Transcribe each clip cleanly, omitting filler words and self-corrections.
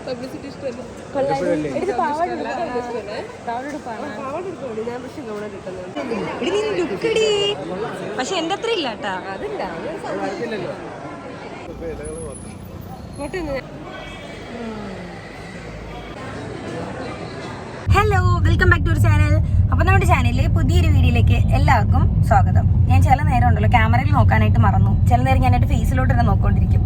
Publicity ഇഷ്ടമല്ല. പക്ഷെ എന്റെ അത്ര ഇല്ല കേട്ടാ. Hello, welcome back to our channel. അപ്പൊ നമ്മുടെ ചാനലിലെ പുതിയൊരു വീഡിയോയിലേക്ക് എല്ലാവർക്കും സ്വാഗതം. ഞാൻ ചില നേരം ഉണ്ടല്ലോ ക്യാമറയിൽ നോക്കാനായിട്ട് മറന്നു. ചില നേരം ഞാൻ എന്റെ ഫേസിലോട്ട് തന്നെ നോക്കിക്കൊണ്ടിരിക്കും.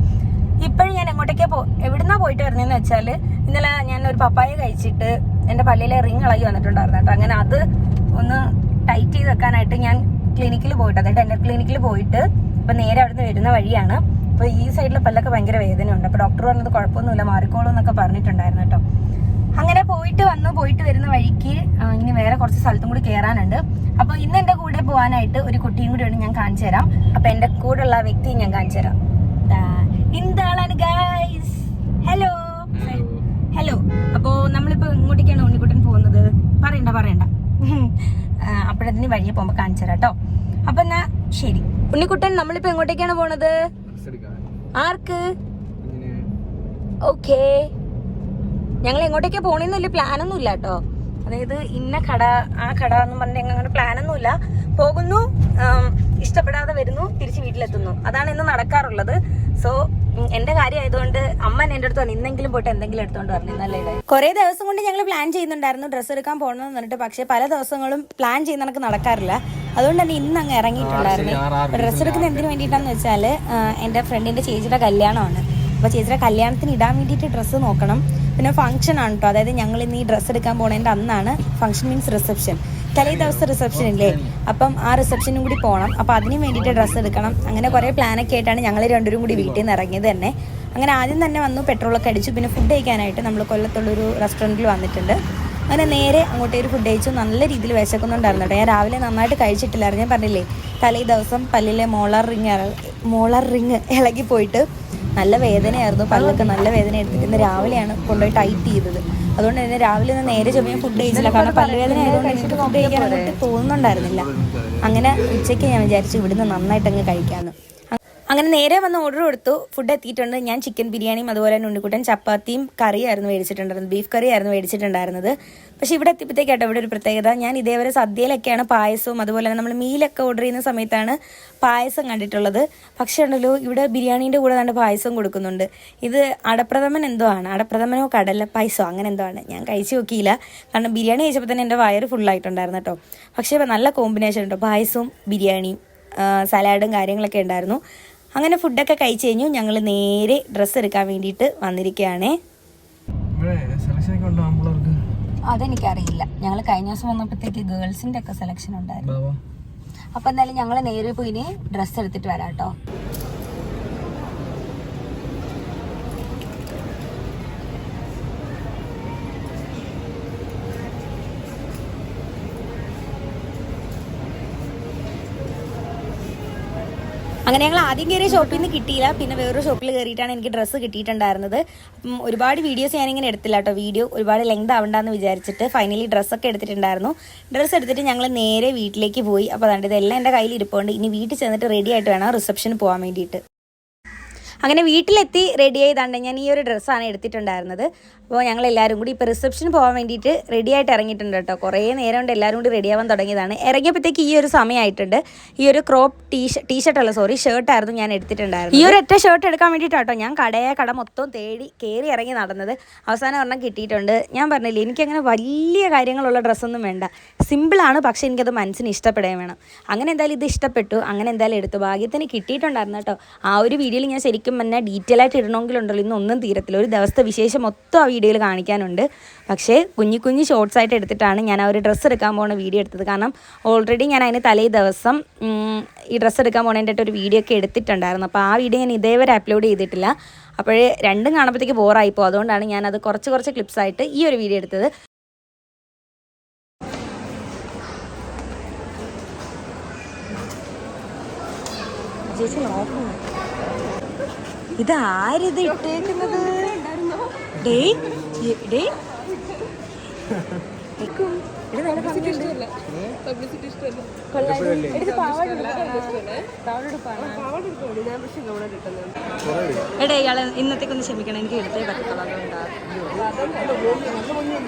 ഇപ്പോഴും ഞാൻ എങ്ങോട്ടേക്കാ എവിടുന്നാ പോയിട്ട് വരുന്നതെന്ന് വെച്ചാല്, ഇന്നലെ ഞാൻ ഒരു പപ്പായ കഴിച്ചിട്ട് എന്റെ പല്ലിലെ റിങ് ഇളകി വന്നിട്ടുണ്ടായിരുന്നു കേട്ടോ. അങ്ങനെ അത് ഒന്ന് ടൈറ്റ് ചെയ്ത് വെക്കാനായിട്ട് ഞാൻ ക്ലിനിക്കിൽ പോയിട്ട്, അതായത് ഡെന്റൽ ക്ലിനിക്കിൽ പോയിട്ട് ഇപ്പൊ നേരെ അവിടുന്ന് വരുന്ന വഴിയാണ്. അപ്പൊ ഈ സൈഡിലെ പല്ലൊക്കെ ഭയങ്കര വേദനയുണ്ട്. അപ്പൊ ഡോക്ടർ പറഞ്ഞത് കുഴപ്പമൊന്നുമില്ല, മാറിക്കോളും എന്നൊക്കെ പറഞ്ഞിട്ടുണ്ടായിരുന്നു കേട്ടോ. അങ്ങനെ പോയിട്ട് വരുന്ന വഴിക്ക് ഇനി വേറെ കുറച്ച് സ്ഥലത്തും കൂടി കയറാനുണ്ട്. അപ്പൊ ഇന്ന് എന്റെ കൂടെ പോകാനായിട്ട് ഒരു കുട്ടിയും കൂടി ഉണ്ട്, ഞാൻ കാണിച്ചു തരാം. അപ്പൊ എന്റെ കൂടെ ഉള്ള വ്യക്തിയെ ഞാൻ കാണിച്ചു തരാം. എന്താണ് ഗൈസ്? Hello hello. അപ്പോ നമ്മളിപ്പോ ഇങ്ങോട്ടേക്കാണ് ഉണ്ണിക്കുട്ടൻ പോകുന്നത്. പറയണ്ട അപ്പോഴതിന് വഴിയെ പോകുമ്പോ കാണിച്ചു തരാം കേട്ടോ. അപ്പൊ എന്നാ ശരി. ഉണ്ണിക്കുട്ടൻ, നമ്മളിപ്പോ എങ്ങോട്ടേക്കാണ് പോണത്? ആർക്ക്? ഓക്കേ, ഞങ്ങൾ എങ്ങോട്ടേക്കാ പോണെന്ന് വലിയ പ്ലാനൊന്നും ഇല്ല കേട്ടോ. അതായത് ഇന്ന കട ആ കട എന്ന് പറഞ്ഞിട്ട് അങ്ങനെ പ്ലാനൊന്നും ഇല്ല. പോകുന്നു, ഇഷ്ടപ്പെടാതെ വരുന്നു, തിരിച്ച് വീട്ടിലെത്തുന്നു. അതാണ് ഇന്ന് നടക്കാറുള്ളത്. സോ എന്റെ കാര്യം ആയതുകൊണ്ട് അമ്മ എന്റെ അടുത്ത് പറഞ്ഞു ഇന്നെങ്കിലും പോയിട്ട് എന്തെങ്കിലും എടുത്തോണ്ട് പറഞ്ഞു. നല്ലേ, കുറെ ദിവസം കൊണ്ട് ഞങ്ങൾ പ്ലാൻ ചെയ്യുന്നുണ്ടായിരുന്നു ഡ്രസ്സ് എടുക്കാൻ പോകണമെന്ന് പറഞ്ഞിട്ട്. പക്ഷെ പല ദിവസങ്ങളും പ്ലാൻ ചെയ്യുന്ന കണക്ക് നടക്കാറില്ല. അതുകൊണ്ട് തന്നെ ഇന്ന് അങ്ങ് ഇറങ്ങിയിട്ടുണ്ടായിരുന്നു. ഡ്രസ്സ് എടുക്കുന്ന എന്തിനു വേണ്ടിയിട്ടാന്ന് വെച്ചാല് എന്റെ ഫ്രണ്ടിന്റെ ചേച്ചിയുടെ കല്യാണമാണ്. അപ്പൊ ചേച്ചിയുടെ കല്യാണത്തിന് ഇടാൻ വേണ്ടിയിട്ട് ഡ്രസ്സ് നോക്കണം. പിന്നെ ഫംഗ്ഷൻ ആണ് കേട്ടോ. അതായത് ഞങ്ങൾ ഇന്ന് ഈ ഡ്രസ്സ് എടുക്കാൻ പോണതിന്റെ അന്നാണ് ഫംഗ്ഷൻ, മീൻസ് റിസപ്ഷൻ. തലേ ദിവസം റിസപ്ഷൻ ഇല്ലേ, അപ്പം ആ റിസപ്ഷനും കൂടി പോകണം. അപ്പം അതിന് വേണ്ടിയിട്ട് ഡ്രസ്സ് എടുക്കണം. അങ്ങനെ കുറേ പ്ലാനൊക്കെ ആയിട്ടാണ് ഞങ്ങൾ രണ്ടുപേരും കൂടി വീട്ടിൽ നിന്ന് ഇറങ്ങിയത് തന്നെ. അങ്ങനെ ആദ്യം തന്നെ വന്നു, പെട്രോളൊക്കെ അടിച്ചു. പിന്നെ ഫുഡ് കഴിക്കാനായിട്ട് നമ്മൾ കൊല്ലത്തുള്ളൊരു റെസ്റ്റോറൻറ്റിൽ വന്നിട്ടുണ്ട്. അങ്ങനെ നേരെ അങ്ങോട്ടേ ഒരു ഫുഡ് കഴിച്ചു. നല്ല രീതിയിൽ വിശക്കുന്നുണ്ടായിരുന്നു കേട്ടോ. ഞാൻ രാവിലെ നന്നായിട്ട് കഴിച്ചിട്ടില്ലായിരുന്നു. ഞാൻ പറഞ്ഞില്ലേ, തലേ ദിവസം പല്ലിലെ മോളർ റിങ് ഇളകി പോയിട്ട് നല്ല വേദനയായിരുന്നു. പല്ലൊക്കെ നല്ല വേദന എടുത്തിട്ട് ഇന്ന് രാവിലെയാണ് കൊണ്ടുപോയി ടൈറ്റ് ചെയ്തത്. അതുകൊണ്ട് തന്നെ രാവിലെ നിന്ന് നേരെ ചൊവ്വേ ഫുഡ് കഴിച്ചില്ല. കാരണം പല്ലുവേദന ആയതുകൊണ്ട് എനിക്ക് ഫുഡ് കഴിക്കാൻ അങ്ങോട്ട് തോന്നുന്നുണ്ടായിരുന്നില്ല. അങ്ങനെ ഉച്ചയ്ക്ക് ഞാൻ വിചാരിച്ചു ഇവിടുന്ന് നന്നായിട്ട് അങ്ങ് കഴിക്കാമെന്ന്. അങ്ങനെ നേരെ വന്ന് ഓർഡർ കൊടുത്തു. ഫുഡ് എത്തിയിട്ടുണ്ട്. ഞാൻ ചിക്കൻ ബിരിയാണിയും അതുപോലെ തന്നെ ഉണ്ണിക്കുട്ടൻ ചപ്പാത്തിയും കറിയായിരുന്നു മേടിച്ചിട്ടുണ്ടായിരുന്നത്. ബീഫ് കറിയായിരുന്നു മേടിച്ചിട്ടുണ്ടായിരുന്നത്. പക്ഷേ ഇവിടെ എത്തിയപ്പോഴത്തേക്കാട്ടോ ഇവിടെ ഒരു പ്രത്യേകത. ഞാൻ ഇതേവരെ സദ്യയിലൊക്കെയാണ് പായസവും അതുപോലെ തന്നെ നമ്മൾ മീലൊക്കെ ഓർഡർ ചെയ്യുന്ന സമയത്താണ് പായസം കണ്ടിട്ടുള്ളത്. പക്ഷേ ഉണ്ടല്ലോ, ഇവിടെ ബിരിയാണീൻ്റെ കൂടെ തന്നെ പായസം കൊടുക്കുന്നുണ്ട്. ഇത് അടപ്രഥമൻ എന്തോ ആണ്, അടപ്രഥമനോ കടല പായസമോ അങ്ങനെ എന്തോ ആണ്. ഞാൻ കഴിച്ചു നോക്കിയില്ല, കാരണം ബിരിയാണി കഴിച്ചപ്പോൾ തന്നെ എൻ്റെ വയറ് ഫുള്ളായിട്ടുണ്ടായിരുന്നു കേട്ടോ. പക്ഷേ നല്ല കോമ്പിനേഷൻ ഉണ്ടോ, പായസവും ബിരിയാണിയും സലാഡും കാര്യങ്ങളൊക്കെ ഉണ്ടായിരുന്നു. അങ്ങനെ ഫുഡൊക്കെ കഴിച്ചു കഴിഞ്ഞു. ഞങ്ങൾ നേരെ ഡ്രസ്സ് എടുക്കാൻ വേണ്ടിയിട്ട് വന്നിരിക്കുകയാണേ. അതെനിക്കറിയില്ല. ഞങ്ങൾ കഴിഞ്ഞ ദിവസം വന്നപ്പോഴത്തേക്ക് ഗേൾസിന്റെ ഒക്കെ സെലക്ഷൻ ഉണ്ടായിരുന്നു. അപ്പൊ എന്തായാലും ഞങ്ങൾ നേരെ പോയി ഡ്രസ്സ് എടുത്തിട്ട് വരാം കേട്ടോ. അങ്ങനെ ഞങ്ങൾ ആദ്യം കയറിയ ഷോപ്പിൽ നിന്ന് കിട്ടിയില്ല. പിന്നെ വേറൊരു ഷോപ്പിൽ കയറിയിട്ടാണ് എനിക്ക് ഡ്രസ്സ് കിട്ടിയിട്ടുണ്ടായിരുന്നത്. ഒരുപാട് വീഡിയോസ് ഞാനിങ്ങനെ എടുത്തില്ല കേട്ടോ. വീഡിയോ ഒരുപാട് ലെങ്ത് ആവണ്ടെന്ന് വിചാരിച്ചിട്ട് ഫൈനലി ഡ്രസ്സൊക്കെ എടുത്തിട്ടുണ്ടായിരുന്നു. ഡ്രസ്സ് എടുത്തിട്ട് ഞങ്ങൾ നേരെ വീട്ടിലേക്ക് പോയി. അപ്പോൾ അതുകൊണ്ട് ഇതെല്ലാം എൻ്റെ കയ്യിൽ ഇരിപ്പുണ്ട്. ഇനി വീട്ടിൽ ചെന്നിട്ട് റെഡി ആയിട്ട് വേണം റിസപ്ഷന് പോകാൻ വേണ്ടിയിട്ട്. അങ്ങനെ വീട്ടിലെത്തി റെഡി ആയതാണ്ട് ഞാൻ ഈ ഒരു ഡ്രസ്സാണ് എടുത്തിട്ടുണ്ടായിരുന്നത്. അപ്പോൾ ഞങ്ങൾ എല്ലാവരും കൂടി ഇപ്പോൾ റിസപ്ഷന് പോകാൻ വേണ്ടിയിട്ട് റെഡി ആയിട്ട് ഇറങ്ങിയിട്ടുണ്ട് കേട്ടോ. കുറേ നേരം കൊണ്ട് എല്ലാവരും കൂടി റെഡി ആവാൻ തുടങ്ങിയതാണ്. ഇറങ്ങിയപ്പോഴത്തേക്ക് ഈ ഒരു സമയമായിട്ടുണ്ട്. ഈ ഒരു ക്രോപ്പ് ഷർട്ടായിരുന്നു ഞാൻ എടുത്തിട്ടുണ്ടായിരുന്നത്. ഈ ഒരു ഒറ്റ ഷർട്ട് എടുക്കാൻ വേണ്ടിയിട്ടോ ഞാൻ കട മൊത്തം കയറി ഇറങ്ങി നടന്നത്. അവസാനം ഒരെണ്ണം കിട്ടിയിട്ടുണ്ട്. ഞാൻ പറഞ്ഞില്ലേ, എനിക്കങ്ങനെ വലിയ കാര്യങ്ങളുള്ള ഡ്രസ്സൊന്നും വേണ്ട, സിമ്പിളാണ്. പക്ഷേ എനിക്കത് മനസ്സിന് ഇഷ്ടപ്പെടുകയും വേണം. അങ്ങനെ എന്തായാലും ഇത് ഇഷ്ടപ്പെട്ടു. അങ്ങനെ എന്തായാലും എടുത്തു. ഭാഗ്യത്തിന് കിട്ടിയിട്ടുണ്ടായിരുന്നു കേട്ടോ. ആ ഒരു വീഡിയോയിൽ ഞാൻ ശരിക്കും പിന്നെ ഡീറ്റെയിൽ ആയിട്ട് ഇടണമെങ്കിലുണ്ടല്ലോ ഇന്നൊന്നും തീരത്തില്ല. ഒരു ദിവസത്തെ വിശേഷം മൊത്തം ആ വീഡിയോയിൽ കാണിക്കാനുണ്ട്. പക്ഷേ കുഞ്ഞു ഷോർട്സ് ആയിട്ട് എടുത്തിട്ടാണ് ഞാൻ ആ ഒരു ഡ്രസ്സ് എടുക്കാൻ പോകുന്ന വീഡിയോ എടുത്തത്. കാരണം ഓൾറെഡി ഞാൻ അതിന് തലേ ദിവസം ഈ ഡ്രസ്സ് എടുക്കാൻ പോകുന്നതിൻ്റെ ഒരു വീഡിയോ ഒക്കെ എടുത്തിട്ടുണ്ടായിരുന്നു. അപ്പോൾ ആ വീഡിയോ ഞാൻ ഇതേവരെ അപ്ലോഡ് ചെയ്തിട്ടില്ല. അപ്പോഴേ രണ്ടും കാണുമ്പോഴത്തേക്ക് ബോറായിപ്പോൾ. അതുകൊണ്ടാണ് ഞാനത് കുറച്ച് ക്ലിപ്സായിട്ട് ഈ ഒരു വീഡിയോ എടുത്തത്. ചേച്ചി നോക്കുന്നു, ഇതാരിത് ഇട്ടേക്കുന്നത്? ഇത് നല്ല ഭംഗിയുണ്ട്. കൊള്ളാം. ഇത് എടേ ഇയാളെ ഇന്നത്തേക്കൊന്ന് ക്ഷമിക്കണം, എനിക്ക് എടുത്തേ പറ്റത്തുള്ളൂ. അതുകൊണ്ടാ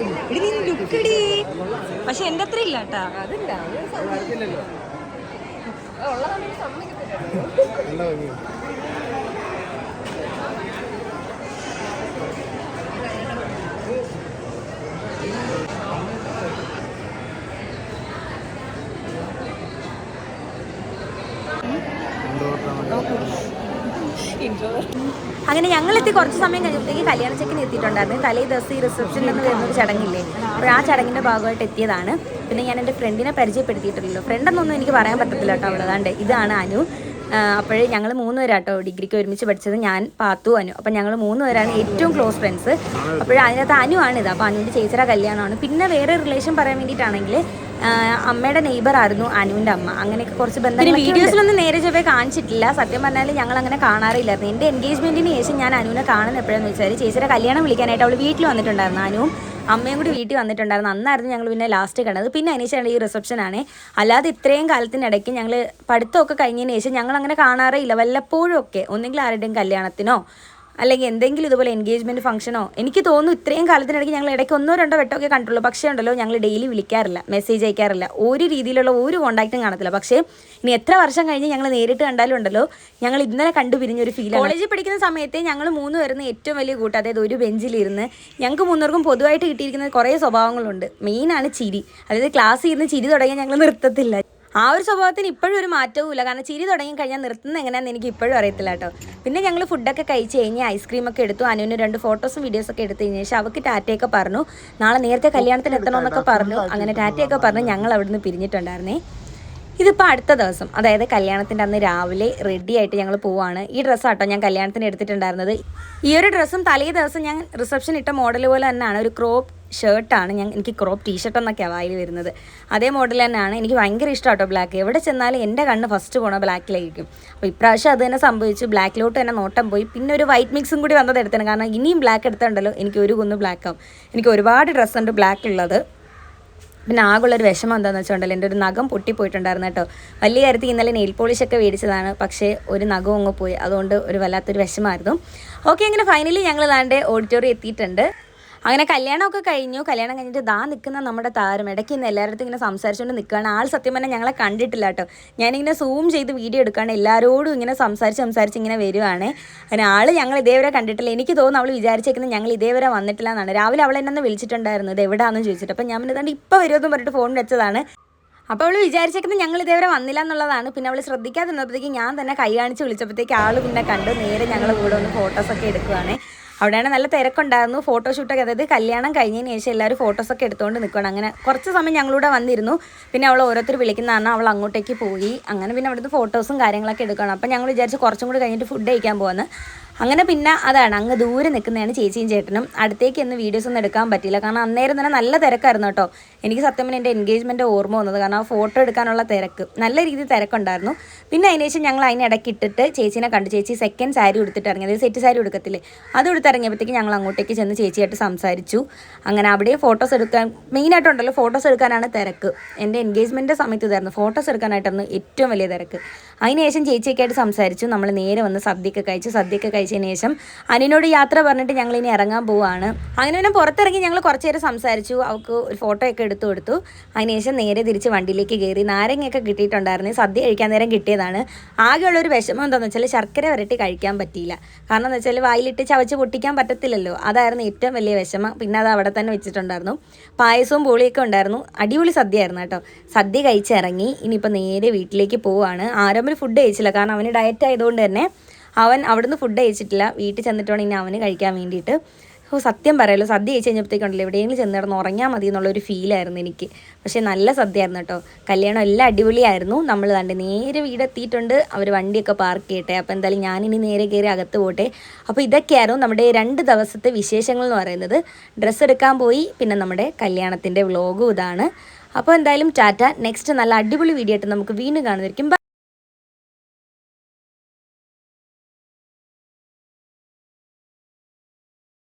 പക്ഷെ എന്റെ അത്ര ഇല്ല കേട്ടാ. അങ്ങനെ ഞങ്ങളെത്തി കുറച്ച് സമയം കഴിഞ്ഞപ്പോഴത്തേക്ക് കല്യാണ ചെക്കൻ എത്തിയിട്ടുണ്ടായിരുന്നു. തലേ ദിവസം ഈ റിസപ്ഷനിൽ നിന്ന് വരുന്നൊരു ചടങ്ങില്ലേ, അപ്പോൾ ആ ചടങ്ങിൻ്റെ ഭാഗമായിട്ട് എത്തിയതാണ്. പിന്നെ ഞാൻ എൻ്റെ ഫ്രണ്ടിനെ പരിചയപ്പെടുത്തിയിട്ടില്ലല്ലോ. ഫ്രണ്ടെന്നൊന്നും എനിക്ക് പറയാൻ പറ്റത്തില്ല കേട്ടോ. അവളതാണ്ട് ഇതാണ് അനു. അപ്പോഴേ ഞങ്ങൾ 3 പേരാട്ടോ ഡിഗ്രിക്ക് ഒരുമിച്ച് പഠിച്ചത്. ഞാൻ പാത്തു, അനു. അപ്പം ഞങ്ങൾ 3 പേരാണ് ഏറ്റവും ക്ലോസ് ഫ്രണ്ട്സ്. അപ്പോഴേ അതിനകത്ത് അനു ആണിത്. അപ്പോൾ അനുവിൻ്റെ ചേച്ചിയുടെ കല്യാണമാണ്. പിന്നെ വേറെ റിലേഷൻ പറയാൻ വേണ്ടിയിട്ടാണെങ്കിൽ അമ്മയുടെ നെയ്ബർ ആയിരുന്നു അനുവിൻ്റെ അമ്മ. അങ്ങനെയൊക്കെ കുറച്ച് ബന്ധം വീഡിയോസിലൊന്നും നേരെ ചൊവ്വേ കാണിച്ചിട്ടില്ല. സത്യം പറഞ്ഞാൽ ഞങ്ങൾ അങ്ങനെ കാണാറില്ലായിരുന്നു. എൻ്റെ എൻഗേജ്മെൻറ്റിന് ശേഷം ഞാൻ അനുവിനെ കാണുന്നത് എപ്പോഴാന്ന് വെച്ചാൽ ചേച്ചിയുടെ കല്യാണം വിളിക്കാനായിട്ട് അവൾ വീട്ടിൽ വന്നിട്ടുണ്ടായിരുന്നു. അനുവും അമ്മയും കൂടി വീട്ടിൽ വന്നിട്ടുണ്ടായിരുന്നു. അന്നായിരുന്നു ഞങ്ങൾ പിന്നെ ലാസ്റ്റ് കണ്ടത്. പിന്നെ അതിനുശേഷം ഈ റിസപ്ഷനാണ്. അല്ലാതെ ഇത്രയും കാലത്തിനിടയ്ക്ക് ഞങ്ങൾ പഠിത്തമൊക്കെ കഴിഞ്ഞതിന് ശേഷം ഞങ്ങൾ അങ്ങനെ കാണാറേ ഇല്ല. വല്ലപ്പോഴും ഒക്കെ ഒന്നെങ്കിൽ ആരുടെയും കല്യാണത്തിനോ അല്ലെങ്കിൽ എന്തെങ്കിലും ഇതുപോലെ എൻഗേജ്മെൻറ്റ് ഫംഗ്ഷനോ, എനിക്ക് തോന്നുന്നു ഇത്രയും കാലത്തിനിടയ്ക്ക് ഞങ്ങൾ ഇടയ്ക്ക് 1-2 വട്ടമൊക്കെ കണ്ടുള്ളൂ. പക്ഷേ ഉണ്ടല്ലോ ഞങ്ങൾ ഡെയിലി വിളിക്കാറില്ല, മെസ്സേജ് അയക്കാറില്ല, ഒരു രീതിയിലുള്ള ഒരു കോൺടാക്റ്റും കാണത്തില്ല. പക്ഷേ ഇനി എത്ര വർഷം കഴിഞ്ഞ് ഞങ്ങൾ നേരിട്ട് കണ്ടാലും ഉണ്ടല്ലോ ഞങ്ങൾ ഇന്നലെ കണ്ടു പിരിഞ്ഞൊരു ഫീലാണ്. കോളേജിൽ പഠിക്കുന്ന സമയത്ത് ഞങ്ങൾ 3 പേരുന്ന ഏറ്റവും വലിയ കൂട്ടം. അതായത് ഒരു ബെഞ്ചിലിരുന്ന് ഞങ്ങൾക്ക് 3 പേർക്കും പൊതുവായിട്ട് കിട്ടിയിരിക്കുന്ന കുറേ സ്വഭാവങ്ങളുണ്ട്. മെയിനാണ് ചിരി. അതായത് ക്ലാസ്സിൽ ഇരുന്ന് ചിരി തുടങ്ങിയാൽ ഞങ്ങൾ നിർത്തത്തില്ല. ആ ഒരു സ്വഭാവത്തിന് ഇപ്പോഴും ഒരു മാറ്റവും ഇല്ല. കാരണം ചിരി തുടങ്ങി കഴിഞ്ഞാൽ നിർത്തുന്നത് എങ്ങനെയാണെന്ന് എനിക്ക് ഇപ്പോഴും അറിയത്തില്ല കേട്ടോ. പിന്നെ ഞങ്ങൾ ഫുഡൊക്കെ കഴിച്ച് കഴിഞ്ഞ് ഐസ്ക്രീമൊക്കെ എടുത്തു. അനുവിന് 2 ഫോട്ടോസും വീഡിയോസൊക്കെ എടുത്ത് കഴിഞ്ഞ ശേഷം അവൾക്ക് ടാറ്റയൊക്കെ പറഞ്ഞു. നാളെ നേരത്തെ കല്യാണത്തിന് എത്തണമെന്നൊക്കെ പറഞ്ഞു. അങ്ങനെ ടാറ്റയൊക്കെ പറഞ്ഞ് ഞങ്ങൾ അവിടുന്ന് പിരിഞ്ഞിട്ടുണ്ടായിരുന്നേ. ഇതിപ്പോൾ അടുത്ത ദിവസം, അതായത് കല്യാണത്തിൻ്റെ അന്ന് രാവിലെ റെഡി ആയിട്ട് ഞങ്ങൾ പോവാണ്. ഈ ഡ്രസ്സാട്ടോ ഞാൻ കല്യാണത്തിന് എടുത്തിട്ടുണ്ടായിരുന്നത്. ഈ ഒരു ഡ്രസ്സും തലേ ദിവസം ഞാൻ റിസപ്ഷൻ ഇട്ട മോഡൽ പോലെ തന്നെയാണ്. ഒരു ക്രോപ്പ് ഷർട്ടാണ്. എനിക്ക് ക്രോപ്പ് ടീഷർട്ട് എന്നൊക്കെയാണ് വായിൽ വരുന്നത്. അതേ മോഡൽ തന്നെയാണ്. എനിക്ക് ഭയങ്കര ഇഷ്ടമാട്ടോ ബ്ലാക്ക്. എവിടെ ചെന്നാലും എൻ്റെ കണ്ണ് ഫസ്റ്റ് പോകണം ബ്ലാക്കിലായിരിക്കും. അപ്പോൾ ഇപ്രാവശ്യം അത് തന്നെ സംഭവിച്ചു. ബ്ലാക്കിലോട്ട് തന്നെ നോട്ടം പോയി. പിന്നെ ഒരു വൈറ്റ് മിക്സും കൂടി വന്നത് എടുത്തതാണ്. കാരണം ഇനിയും ബ്ലാക്ക് എടുത്തുണ്ടല്ലോ എനിക്ക് ഒരു കുന്ന് ബ്ലാക്കാവും. എനിക്ക് ഒരുപാട് ഡ്രസ്സുണ്ട് ബ്ലാക്ക് ഉള്ളത്. പിന്നെ ആകുള്ളൊരു വിഷമം എന്താണെന്ന് വെച്ചിട്ടുണ്ടല്ലോ, എൻ്റെ ഒരു നഖം പൊട്ടിപ്പോയിട്ടുണ്ടായിരുന്നു കേട്ടോ. വലിയ കാര്യത്തിൽ ഇന്നലെ നെയിൽ പോളിഷൊക്കെ മേടിച്ചതാണ്. പക്ഷേ ഒരു നഖം അങ്ങ് പോയി. അതുകൊണ്ട് ഒരു വല്ലാത്തൊരു വിഷമമായിരുന്നു. ഓക്കെ, അങ്ങനെ ഫൈനലി ഞങ്ങൾ ദാണ്ട് ഓഡിറ്റോറിയം എത്തിയിട്ടുണ്ട്. അങ്ങനെ കല്യാണമൊക്കെ കഴിഞ്ഞു. കല്യാണം കഴിഞ്ഞിട്ട് നിൽക്കുന്ന നമ്മുടെ താരം ഇടയ്ക്ക് ഇന്ന് എല്ലാവരുടെ ഇങ്ങനെ സംസാരിച്ചുകൊണ്ട് നിൽക്കുകയാണ്. ആൾ സത്യം പറഞ്ഞാൽ ഞങ്ങളെ കണ്ടിട്ടില്ല കേട്ടോ. ഞാനിങ്ങനെ സൂം ചെയ്ത് വീഡിയോ എടുക്കുകയാണ്. എല്ലാവരോടും ഇങ്ങനെ സംസാരിച്ച് ഇങ്ങനെ വരുവാണ്. അങ്ങനെ ആൾ ഞങ്ങൾ ഇതേവരെ കണ്ടിട്ടില്ല. എനിക്ക് തോന്നുന്നു അവൾ വിചാരിച്ചേക്കുന്നത് ഞങ്ങൾ ഇതേവരെ വന്നിട്ടില്ല എന്നാണ്. രാവിലെ അവൾ എന്നെ വിളിച്ചിട്ടുണ്ടായിരുന്നു, ഇത് എവിടെയാണെന്ന് ചോദിച്ചിട്ട്. അപ്പം ഞാൻ പിന്നെ ഇപ്പോൾ വരുമെന്ന് പറഞ്ഞിട്ട് ഫോൺ വെച്ചതാണ്. അപ്പോൾ അവൾ വിചാരിച്ചേക്കുന്നത് ഞങ്ങൾ ഇതേവരെ വന്നില്ല എന്നുള്ളതാണ്. പിന്നെ അവൾ ശ്രദ്ധിക്കാതെ നിന്നപ്പോഴത്തേക്ക് ഞാൻ തന്നെ കൈ കാണിച്ച് വിളിച്ചപ്പോഴത്തേക്ക് ആൾ പിന്നെ കണ്ട് നേരെ ഞങ്ങളുടെ കൂടെ ഒന്ന് ഫോട്ടോസൊക്കെ എടുക്കുകയാണ്. അവിടെയാണ് നല്ല തിരക്കുണ്ടായിരുന്നു. ഫോട്ടോഷൂട്ടൊക്കെ, അതായത് കല്യാണം കഴിഞ്ഞതിന് ശേഷം എല്ലാവരും ഫോട്ടോസൊക്കെ എടുത്തുകൊണ്ട് നിൽക്കണം. അങ്ങനെ കുറച്ച് സമയം ഞങ്ങളൂടെ വന്നിരുന്നു. പിന്നെ അവൾ ഓരോരുത്തർ വിളിക്കുന്നതാണ്, അവൾ അങ്ങോട്ടേക്ക് പോയി. അങ്ങനെ പിന്നെ അവിടുത്തെ ഫോട്ടോസും കാര്യങ്ങളൊക്കെ എടുക്കണം. അപ്പം ഞങ്ങൾ വിചാരിച്ച് കുറച്ചും കൂടി കഴിഞ്ഞിട്ട് ഫുഡ് കഴിക്കാൻ പോകുന്നത്. അങ്ങനെ പിന്നെ അതാണ് അങ്ങ് ദൂരെ നിൽക്കുന്നതാണ് ചേച്ചിയും ചേട്ടനും. അടുത്തേക്ക് ഒന്നും വീഡിയോസ് ഒന്നും എടുക്കാൻ പറ്റിയില്ല. കാരണം അന്നേരം തന്നെ നല്ല തിരക്കായിരുന്നു കേട്ടോ. എനിക്ക് സത്യം പറഞ്ഞാൽ എൻ്റെ എൻഗേജ്മെൻറ്റ് ഓർമ്മ വന്നത്. കാരണം ആ ഫോട്ടോ എടുക്കാനുള്ള തിരക്ക്, നല്ല രീതിയിൽ തിരക്കുണ്ടായിരുന്നു. പിന്നെ അതിനുശേഷം ഞങ്ങൾ അതിനിടയ്ക്ക് ഇട്ടിട്ട് ചേച്ചീനെ കണ്ടു. ചേച്ചി സെക്കൻഡ് സാരി ഉടുത്തിട്ട് ഇറങ്ങി, അതായത് സെറ്റ് സാരി ഉടുക്കത്തില്ലേ, അത് ഉടുത്തിറങ്ങിയപ്പോഴത്തേക്ക് ഞങ്ങൾ അങ്ങോട്ടേക്ക് ചെന്ന് ചേച്ചിയായിട്ട് സംസാരിച്ചു. അങ്ങനെ അവിടെ ഫോട്ടോസ് എടുക്കാൻ മെയിനായിട്ടുണ്ടല്ലോ, ഫോട്ടോസ് എടുക്കാനാണ് തിരക്ക്. എൻ്റെ എൻഗേജ്മെൻറ്റ് സമയത്ത് ഇതായിരുന്നു, ഫോട്ടോസ് എടുക്കാനായിട്ടായിരുന്നു ഏറ്റവും വലിയ തിരക്ക്. അതിനുശേഷം ചേച്ചിയൊക്കെ ആയിട്ട് സംസാരിച്ചു. നമ്മൾ നേരെ വന്ന് സദ്യയൊക്കെ കഴിച്ചതിന് ശേഷം അനുവിനോട് യാത്ര പറഞ്ഞിട്ട് ഞങ്ങൾ ഇനി ഇറങ്ങാൻ പോവാണ്. അങ്ങനെ പിന്നെ പുറത്തിറങ്ങി ഞങ്ങൾ കുറച്ച് നേരം സംസാരിച്ചു. അവൾക്ക് ഒരു ഫോട്ടോ ഒക്കെ എടുത്തു കൊടുത്തു. അതിനുശേഷം നേരെ തിരിച്ച് വണ്ടിയിലേക്ക് കയറി. നാരങ്ങയൊക്കെ കിട്ടിയിട്ടുണ്ടായിരുന്നു, സദ്യ കഴിക്കാൻ നേരം കിട്ടിയതാണ്. ആകെയുള്ളൊരു വിഷമം എന്താണെന്ന് വെച്ചാൽ ശർക്കര വരട്ടി കഴിക്കാൻ പറ്റിയില്ല. കാരണം എന്ന് വെച്ചാൽ വായിലിട്ട് ചവച്ച് പൊട്ടിക്കാൻ പറ്റത്തില്ലല്ലോ, അതായിരുന്നു ഏറ്റവും വലിയ വിഷമം. പിന്നെ അത് അവിടെ തന്നെ വെച്ചിട്ടുണ്ടായിരുന്നു. പായസവും പൂളിയൊക്കെ ഉണ്ടായിരുന്നു. അടിപൊളി സദ്യയായിരുന്നു കേട്ടോ. സദ്യ കഴിച്ചിറങ്ങി ഇനിയിപ്പോൾ നേരെ വീട്ടിലേക്ക് പോവുകയാണ്. ആരംഭിൽ ഫുഡ് കഴിച്ചില്ല, കാരണം അവന് ഡയറ്റ് ആയതുകൊണ്ട് തന്നെ അവൻ അവിടുന്ന് ഫുഡ് കഴിച്ചിട്ടില്ല. വീട്ടിൽ ചെന്നിട്ട് വേണം ഇനി അവന് കഴിക്കാൻ വേണ്ടിയിട്ട്. സത്യം പറയാലോ, സദ്യ കഴിച്ച് കഴിഞ്ഞപ്പോഴത്തേക്കുണ്ടല്ലോ എവിടെയെങ്കിലും ചെന്ന് കിടന്ന് ഉറങ്ങാൻ മതി എന്നുള്ളൊരു ഫീലായിരുന്നു എനിക്ക്. പക്ഷേ നല്ല സദ്യയായിരുന്നു കേട്ടോ. കല്യാണം എല്ലാം അടിപൊളിയായിരുന്നു. നമ്മൾ കണ്ട് നേരെ വീടെത്തിയിട്ടുണ്ട്. അവർ വണ്ടിയൊക്കെ പാർക്ക് ചെയ്യട്ടെ. അപ്പോൾ എന്തായാലും ഞാനിനി നേരെ കയറി അകത്ത് പോട്ടെ. അപ്പോൾ ഇതൊക്കെയായിരുന്നു നമ്മുടെ 2 ദിവസത്തെ വിശേഷങ്ങൾ എന്ന് പറയുന്നത്. ഡ്രസ്സ് എടുക്കാൻ പോയി, പിന്നെ നമ്മുടെ കല്യാണത്തിൻ്റെ വ്ലോഗും ഇതാണ്. അപ്പോൾ എന്തായാലും ടാറ്റ. നെക്സ്റ്റ് നല്ല അടിപൊളി വീഡിയോ ആയിട്ട് നമുക്ക് വീണ്ടും കാണുന്നതായിരിക്കും.